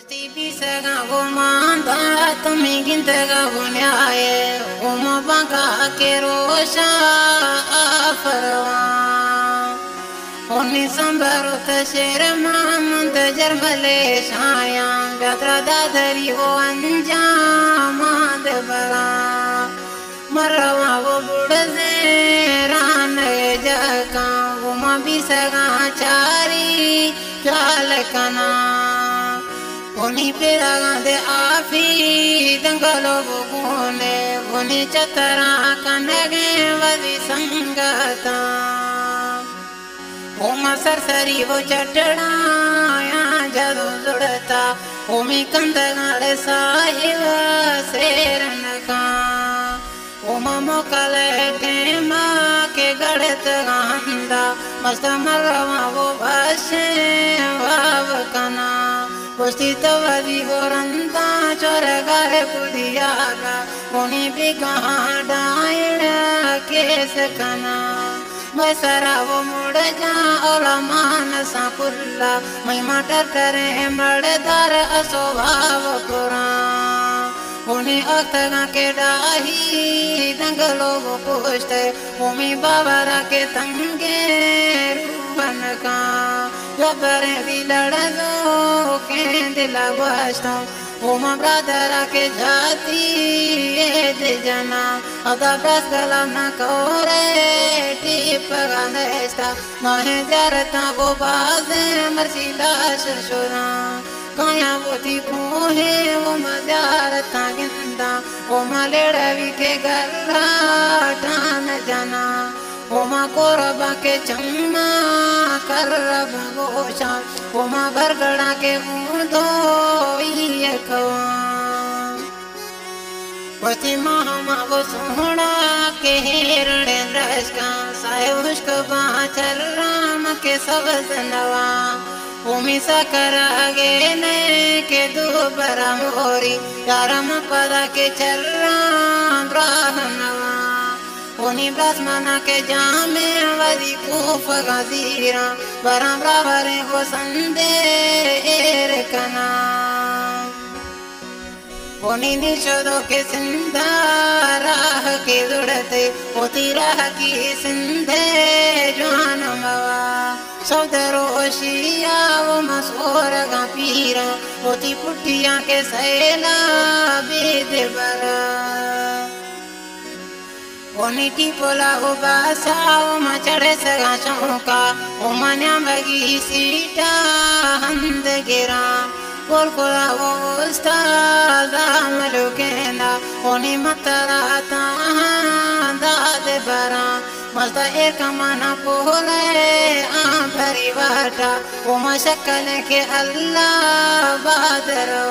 Pasti bisa gak manda tumi ginta gak bunyaye uma bangka kerosha afarwa oni sambaru tasher man tajar male shaya gatra dadari wo anja mad bara marwa wo budze ran jaka uma bisa gak chari jalkana Oni pera de afi dangalo bune oni chatara kanage vadi sangata Oma sarsari wo chatda ya jadu judata omi kandagale sahiva seranaka Oma mokale tema ke gadet ganda mastamara wo bashe vavkana Pasti tawadi goranta choragare pudiyaga Oni bigada ida kesakana Masara wo mudaja olaman sapulla Mai matar kare mardar aswabhav pura Oni aktaga ke dahi dangalo wo pushte Omi babara ke tange rubanaka Jabare diladazo ke dilabashta Oma bradara ke jati de jana Ada brasgala na kore tipagana esta Nahe jarata wo baze marsila shashura Kaya voti kohe oma jarata ginda Oma ledavi ke garra tan jana Oma koraba ke chamma karaba gosha Oma bargada ke mudo iyakawa Pasti mahama wo sohna ke hirde draska Sayushka bachar ram ke sabzanawa Omi sakarage ne ke dubara mori Yaram pada ke charram rahanawa Oni brasmana ke jame vadi kufa gazira Baram bravare ho sande erkana Oni nishodo ke sinda rah ke dudate Oti rah ki sinde janamawa Saudaro oshiya wo masora ga pira Oti puttiya ke saela bede bara Oni tipola ho basa o machade saga chauka o manya bagi sita handgira Kolkola o stada malukenda Oni matara ta de bara Masta erkamana pole parivata o mashakale ke Allah badra